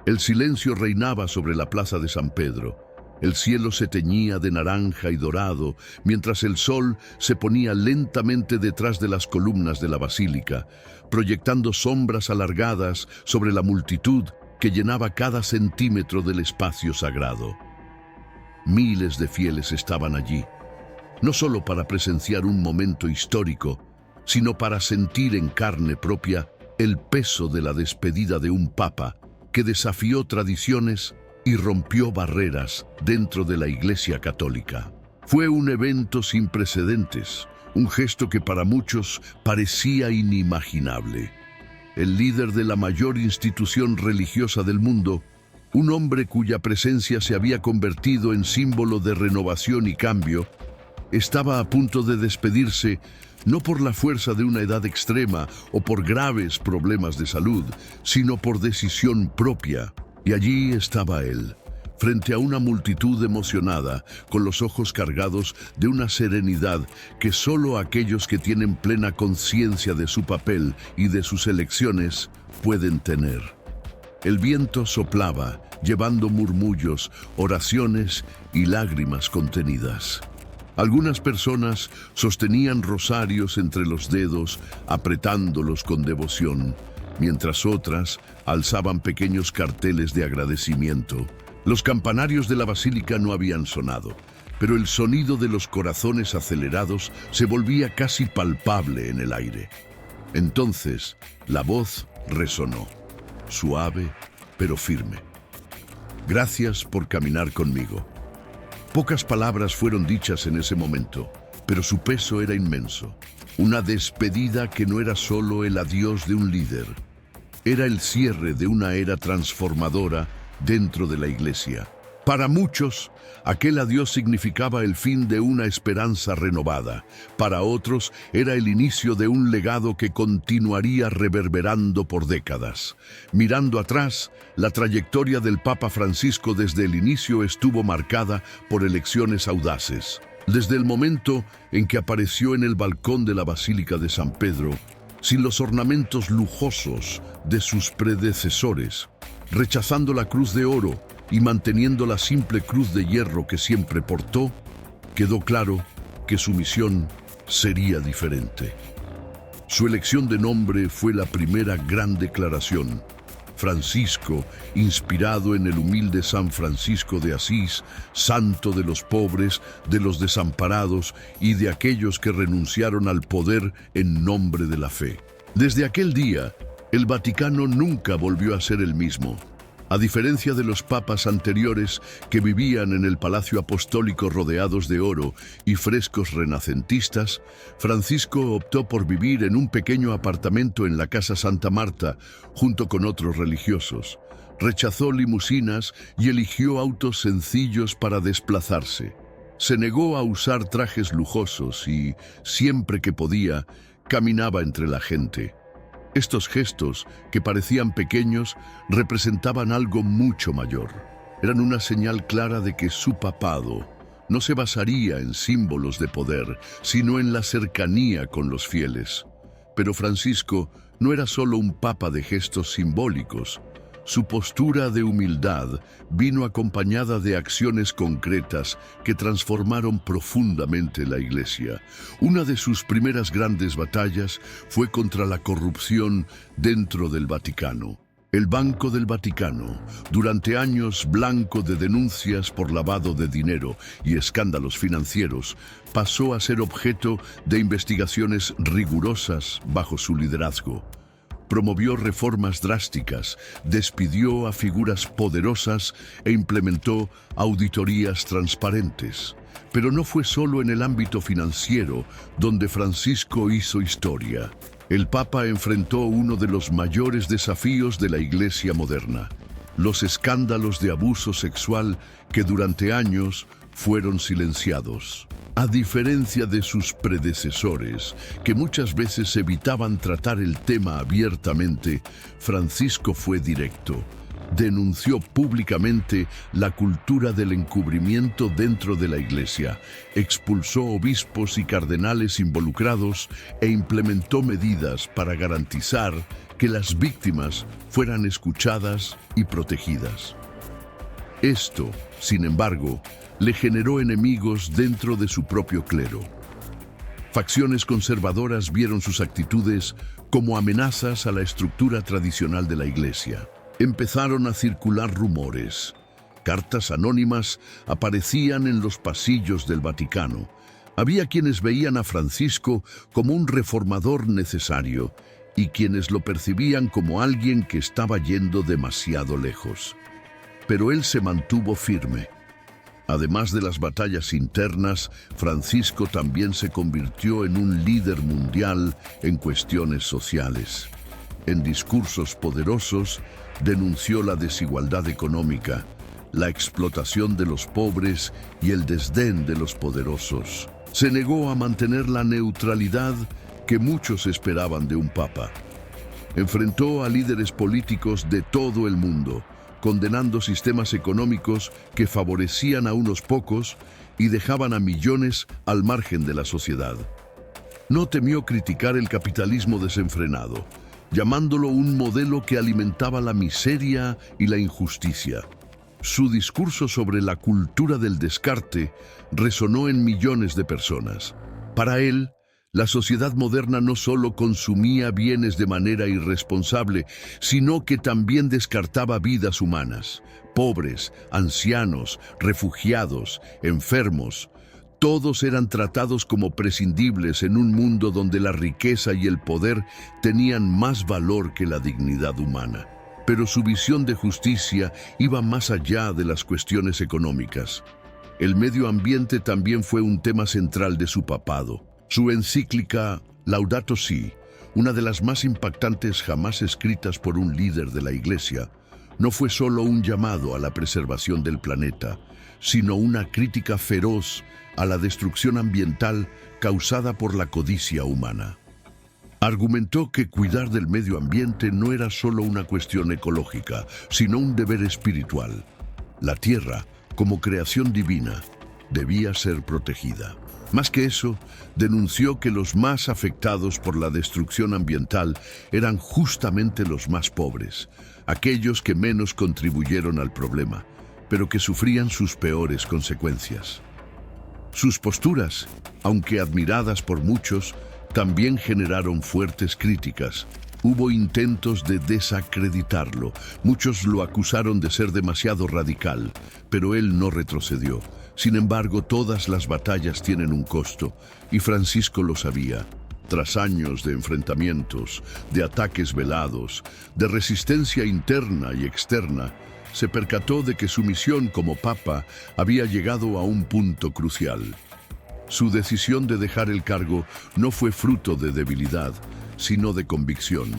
El silencio reinaba sobre la plaza de San Pedro. El cielo se teñía de naranja y dorado, mientras el sol se ponía lentamente detrás de las columnas de la basílica, proyectando sombras alargadas sobre la multitud que llenaba cada centímetro del espacio sagrado. Miles de fieles estaban allí, no solo para presenciar un momento histórico, sino para sentir en carne propia el peso de la despedida de un papa que desafió tradiciones y rompió barreras dentro de la Iglesia Católica. Fue un evento sin precedentes, un gesto que para muchos parecía inimaginable. El líder de la mayor institución religiosa del mundo, un hombre cuya presencia se había convertido en símbolo de renovación y cambio, estaba a punto de despedirse no por la fuerza de una edad extrema o por graves problemas de salud, sino por decisión propia. Y allí estaba él, frente a una multitud emocionada, con los ojos cargados de una serenidad que solo aquellos que tienen plena conciencia de su papel y de sus elecciones pueden tener. El viento soplaba, llevando murmullos, oraciones y lágrimas contenidas. Algunas personas sostenían rosarios entre los dedos, apretándolos con devoción, mientras otras alzaban pequeños carteles de agradecimiento. Los campanarios de la basílica no habían sonado, pero el sonido de los corazones acelerados se volvía casi palpable en el aire. Entonces, la voz resonó, suave pero firme. Gracias por caminar conmigo. Pocas palabras fueron dichas en ese momento, pero su peso era inmenso. Una despedida que no era solo el adiós de un líder, era el cierre de una era transformadora dentro de la Iglesia. Para muchos, aquel adiós significaba el fin de una esperanza renovada. Para otros, era el inicio de un legado que continuaría reverberando por décadas. Mirando atrás, la trayectoria del Papa Francisco desde el inicio estuvo marcada por elecciones audaces. Desde el momento en que apareció en el balcón de la Basílica de San Pedro, sin los ornamentos lujosos de sus predecesores, rechazando la cruz de oro y manteniendo la simple cruz de hierro que siempre portó, quedó claro que su misión sería diferente. Su elección de nombre fue la primera gran declaración. Francisco, inspirado en el humilde San Francisco de Asís, santo de los pobres, de los desamparados y de aquellos que renunciaron al poder en nombre de la fe. Desde aquel día, el Vaticano nunca volvió a ser el mismo. A diferencia de los papas anteriores que vivían en el Palacio Apostólico rodeados de oro y frescos renacentistas, Francisco optó por vivir en un pequeño apartamento en la Casa Santa Marta junto con otros religiosos. Rechazó limusinas y eligió autos sencillos para desplazarse. Se negó a usar trajes lujosos y, siempre que podía, caminaba entre la gente. Estos gestos, que parecían pequeños, representaban algo mucho mayor. Eran una señal clara de que su papado no se basaría en símbolos de poder, sino en la cercanía con los fieles. Pero Francisco no era solo un papa de gestos simbólicos. Su postura de humildad vino acompañada de acciones concretas que transformaron profundamente la Iglesia. Una de sus primeras grandes batallas fue contra la corrupción dentro del Vaticano. El Banco del Vaticano, durante años blanco de denuncias por lavado de dinero y escándalos financieros, pasó a ser objeto de investigaciones rigurosas bajo su liderazgo. Promovió reformas drásticas, despidió a figuras poderosas e implementó auditorías transparentes. Pero no fue solo en el ámbito financiero donde Francisco hizo historia. El Papa enfrentó uno de los mayores desafíos de la Iglesia moderna: los escándalos de abuso sexual que durante años fueron silenciados. A diferencia de sus predecesores, que muchas veces evitaban tratar el tema abiertamente, Francisco fue directo. Denunció públicamente la cultura del encubrimiento dentro de la Iglesia, expulsó obispos y cardenales involucrados e implementó medidas para garantizar que las víctimas fueran escuchadas y protegidas. Esto, sin embargo, le generó enemigos dentro de su propio clero. Facciones conservadoras vieron sus actitudes como amenazas a la estructura tradicional de la Iglesia. Empezaron a circular rumores. Cartas anónimas aparecían en los pasillos del Vaticano. Había quienes veían a Francisco como un reformador necesario y quienes lo percibían como alguien que estaba yendo demasiado lejos. Pero él se mantuvo firme. Además de las batallas internas, Francisco también se convirtió en un líder mundial en cuestiones sociales. En discursos poderosos, denunció la desigualdad económica, la explotación de los pobres y el desdén de los poderosos. Se negó a mantener la neutralidad que muchos esperaban de un papa. Enfrentó a líderes políticos de todo el mundo, condenando sistemas económicos que favorecían a unos pocos y dejaban a millones al margen de la sociedad. No temió criticar el capitalismo desenfrenado, llamándolo un modelo que alimentaba la miseria y la injusticia. Su discurso sobre la cultura del descarte resonó en millones de personas. Para él, la sociedad moderna no solo consumía bienes de manera irresponsable, sino que también descartaba vidas humanas. Pobres, ancianos, refugiados, enfermos, todos eran tratados como prescindibles en un mundo donde la riqueza y el poder tenían más valor que la dignidad humana. Pero su visión de justicia iba más allá de las cuestiones económicas. El medio ambiente también fue un tema central de su papado. Su encíclica Laudato Si, una de las más impactantes jamás escritas por un líder de la Iglesia, no fue solo un llamado a la preservación del planeta, sino una crítica feroz a la destrucción ambiental causada por la codicia humana. Argumentó que cuidar del medio ambiente no era solo una cuestión ecológica, sino un deber espiritual. La tierra, como creación divina, debía ser protegida. Más que eso, denunció que los más afectados por la destrucción ambiental eran justamente los más pobres, aquellos que menos contribuyeron al problema, pero que sufrían sus peores consecuencias. Sus posturas, aunque admiradas por muchos, también generaron fuertes críticas. Hubo intentos de desacreditarlo. Muchos lo acusaron de ser demasiado radical, pero él no retrocedió. Sin embargo, todas las batallas tienen un costo, y Francisco lo sabía. Tras años de enfrentamientos, de ataques velados, de resistencia interna y externa, se percató de que su misión como papa había llegado a un punto crucial. Su decisión de dejar el cargo no fue fruto de debilidad, sino de convicción.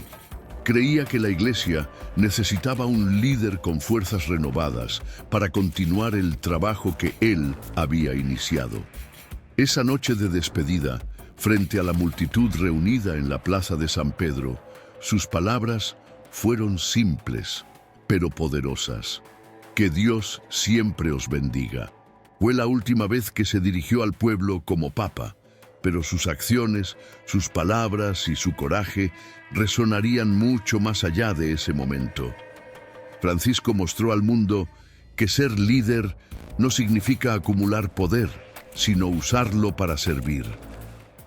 Creía que la Iglesia necesitaba un líder con fuerzas renovadas para continuar el trabajo que él había iniciado. Esa noche de despedida, frente a la multitud reunida en la plaza de San Pedro, sus palabras fueron simples, pero poderosas. Que Dios siempre os bendiga. Fue la última vez que se dirigió al pueblo como papa, pero sus acciones, sus palabras y su coraje resonarían mucho más allá de ese momento. Francisco mostró al mundo que ser líder no significa acumular poder, sino usarlo para servir.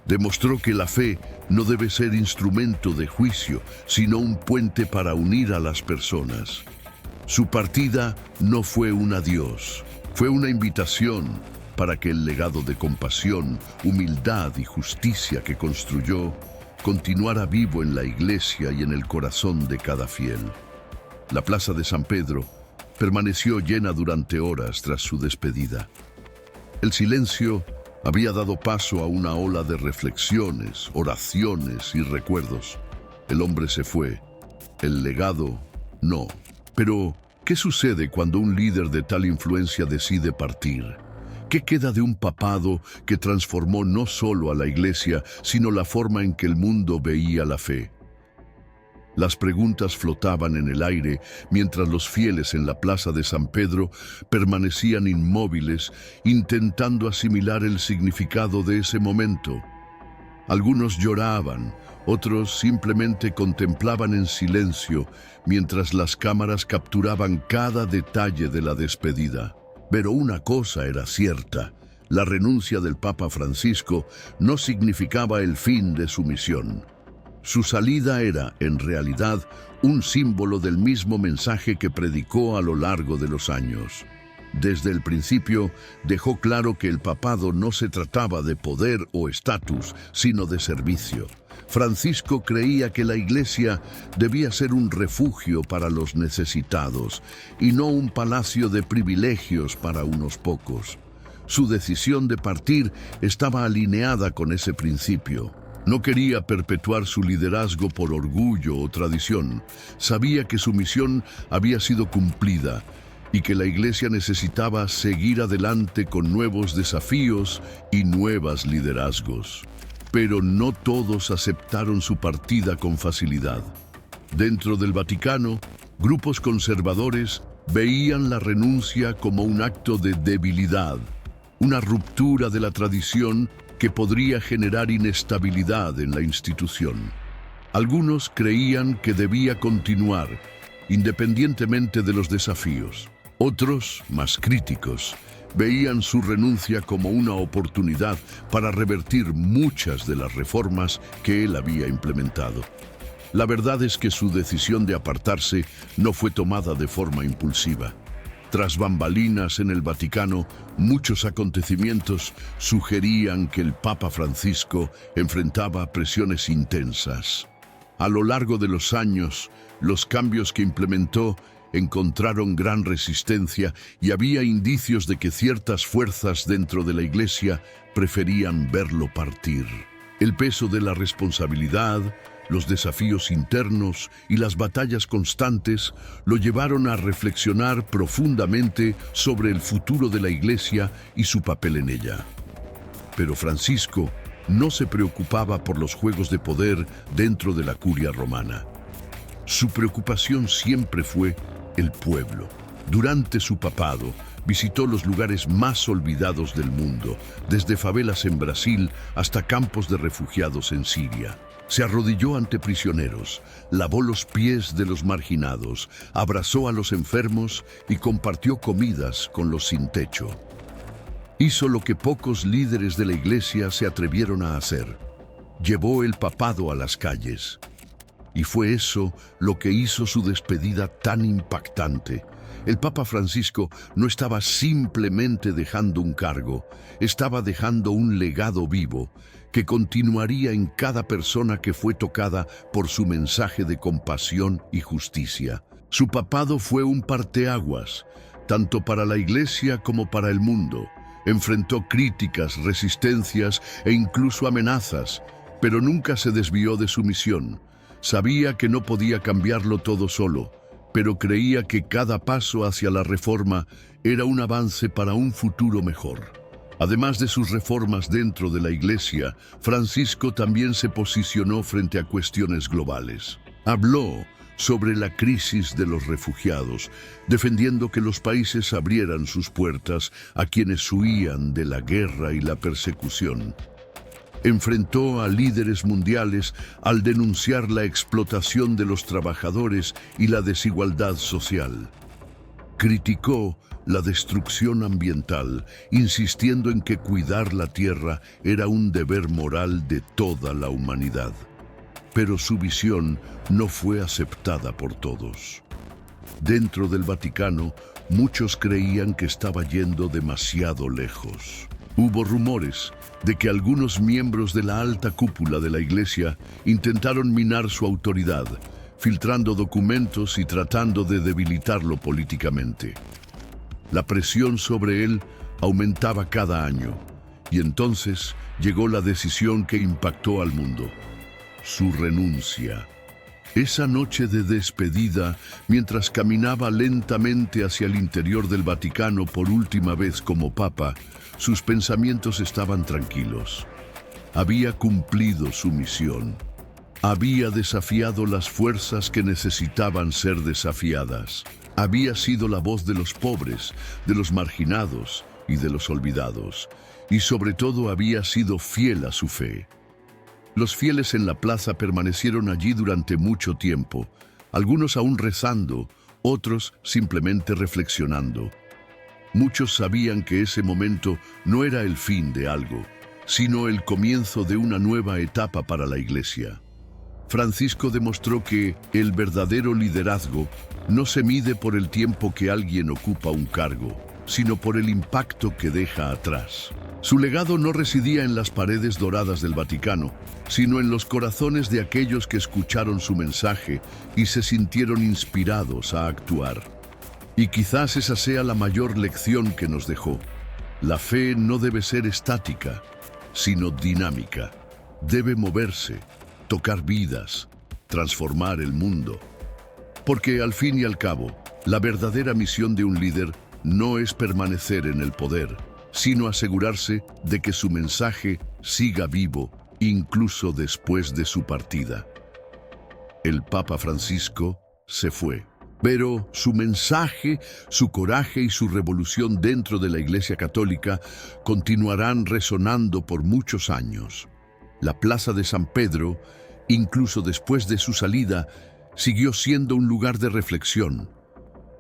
Demostró que la fe no debe ser instrumento de juicio, sino un puente para unir a las personas. Su partida no fue un adiós, fue una invitación para que el legado de compasión, humildad y justicia que construyó continuara vivo en la Iglesia y en el corazón de cada fiel. La plaza de San Pedro permaneció llena durante horas tras su despedida. El silencio había dado paso a una ola de reflexiones, oraciones y recuerdos. El hombre se fue, el legado no. Pero, ¿qué sucede cuando un líder de tal influencia decide partir? ¿Qué queda de un papado que transformó no solo a la Iglesia, sino la forma en que el mundo veía la fe? Las preguntas flotaban en el aire mientras los fieles en la plaza de San Pedro permanecían inmóviles, intentando asimilar el significado de ese momento. Algunos lloraban, otros simplemente contemplaban en silencio mientras las cámaras capturaban cada detalle de la despedida. Pero una cosa era cierta: la renuncia del Papa Francisco no significaba el fin de su misión. Su salida era, en realidad, un símbolo del mismo mensaje que predicó a lo largo de los años. Desde el principio dejó claro que el papado no se trataba de poder o estatus, sino de servicio. Francisco creía que la Iglesia debía ser un refugio para los necesitados y no un palacio de privilegios para unos pocos. Su decisión de partir estaba alineada con ese principio. No quería perpetuar su liderazgo por orgullo o tradición. Sabía que su misión había sido cumplida y que la Iglesia necesitaba seguir adelante con nuevos desafíos y nuevos liderazgos. Pero no todos aceptaron su partida con facilidad. Dentro del Vaticano, grupos conservadores veían la renuncia como un acto de debilidad, una ruptura de la tradición que podría generar inestabilidad en la institución. Algunos creían que debía continuar, independientemente de los desafíos. Otros, más críticos, veían su renuncia como una oportunidad para revertir muchas de las reformas que él había implementado. La verdad es que su decisión de apartarse no fue tomada de forma impulsiva. Tras bambalinas en el Vaticano, muchos acontecimientos sugerían que el Papa Francisco enfrentaba presiones intensas. A lo largo de los años, los cambios que implementó encontraron gran resistencia y había indicios de que ciertas fuerzas dentro de la Iglesia preferían verlo partir. El peso de la responsabilidad, los desafíos internos y las batallas constantes lo llevaron a reflexionar profundamente sobre el futuro de la Iglesia y su papel en ella. Pero Francisco no se preocupaba por los juegos de poder dentro de la curia romana. Su preocupación siempre fue el pueblo. Durante su papado, visitó los lugares más olvidados del mundo, desde favelas en Brasil hasta campos de refugiados en Siria. Se arrodilló ante prisioneros, lavó los pies de los marginados, abrazó a los enfermos y compartió comidas con los sin techo. Hizo lo que pocos líderes de la Iglesia se atrevieron a hacer: llevó el papado a las calles. Y fue eso lo que hizo su despedida tan impactante. El Papa Francisco no estaba simplemente dejando un cargo, estaba dejando un legado vivo que continuaría en cada persona que fue tocada por su mensaje de compasión y justicia. Su papado fue un parteaguas, tanto para la Iglesia como para el mundo. Enfrentó críticas, resistencias e incluso amenazas, pero nunca se desvió de su misión. Sabía que no podía cambiarlo todo solo, pero creía que cada paso hacia la reforma era un avance para un futuro mejor. Además de sus reformas dentro de la Iglesia, Francisco también se posicionó frente a cuestiones globales. Habló sobre la crisis de los refugiados, defendiendo que los países abrieran sus puertas a quienes huían de la guerra y la persecución. Enfrentó a líderes mundiales al denunciar la explotación de los trabajadores y la desigualdad social. Criticó la destrucción ambiental, insistiendo en que cuidar la tierra era un deber moral de toda la humanidad. Pero su visión no fue aceptada por todos. Dentro del Vaticano, muchos creían que estaba yendo demasiado lejos. Hubo rumores de que algunos miembros de la alta cúpula de la Iglesia intentaron minar su autoridad, filtrando documentos y tratando de debilitarlo políticamente. La presión sobre él aumentaba cada año, y entonces llegó la decisión que impactó al mundo: su renuncia. Esa noche de despedida, mientras caminaba lentamente hacia el interior del Vaticano por última vez como papa, sus pensamientos estaban tranquilos. Había cumplido su misión. Había desafiado las fuerzas que necesitaban ser desafiadas. Había sido la voz de los pobres, de los marginados y de los olvidados. Y sobre todo había sido fiel a su fe. Los fieles en la plaza permanecieron allí durante mucho tiempo, algunos aún rezando, otros simplemente reflexionando. Muchos sabían que ese momento no era el fin de algo, sino el comienzo de una nueva etapa para la Iglesia. Francisco demostró que el verdadero liderazgo no se mide por el tiempo que alguien ocupa un cargo, sino por el impacto que deja atrás. Su legado no residía en las paredes doradas del Vaticano, sino en los corazones de aquellos que escucharon su mensaje y se sintieron inspirados a actuar. Y quizás esa sea la mayor lección que nos dejó. La fe no debe ser estática, sino dinámica. Debe moverse, tocar vidas, transformar el mundo. Porque al fin y al cabo, la verdadera misión de un líder no es permanecer en el poder, sino asegurarse de que su mensaje siga vivo incluso después de su partida. El Papa Francisco se fue, pero su mensaje, su coraje y su revolución dentro de la Iglesia Católica continuarán resonando por muchos años. La Plaza de San Pedro, incluso después de su salida, siguió siendo un lugar de reflexión.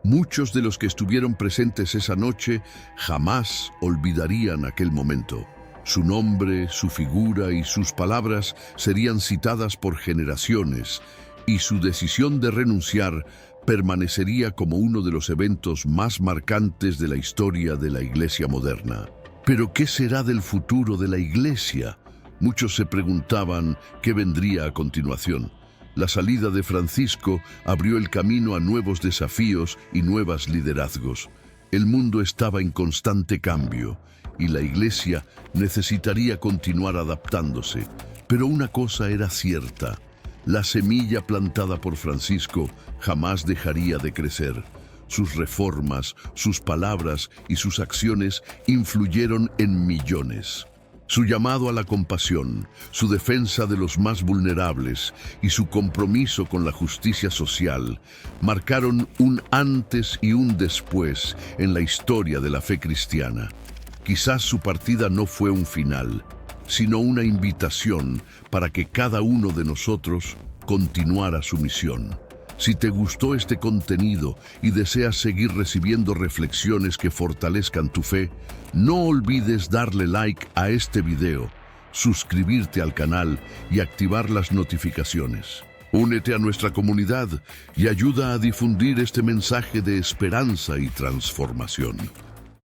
Muchos de los que estuvieron presentes esa noche jamás olvidarían aquel momento. Su nombre, su figura y sus palabras serían citadas por generaciones, y su decisión de renunciar permanecería como uno de los eventos más marcantes de la historia de la Iglesia moderna. ¿Pero qué será del futuro de la Iglesia? Muchos se preguntaban qué vendría a continuación. La salida de Francisco abrió el camino a nuevos desafíos y nuevos liderazgos. El mundo estaba en constante cambio y la Iglesia necesitaría continuar adaptándose. Pero una cosa era cierta: la semilla plantada por Francisco jamás dejaría de crecer. Sus reformas, sus palabras y sus acciones influyeron en millones. Su llamado a la compasión, su defensa de los más vulnerables y su compromiso con la justicia social marcaron un antes y un después en la historia de la fe cristiana. Quizás su partida no fue un final, sino una invitación para que cada uno de nosotros continuara su misión. Si te gustó este contenido y deseas seguir recibiendo reflexiones que fortalezcan tu fe, no olvides darle like a este video, suscribirte al canal y activar las notificaciones. Únete a nuestra comunidad y ayuda a difundir este mensaje de esperanza y transformación.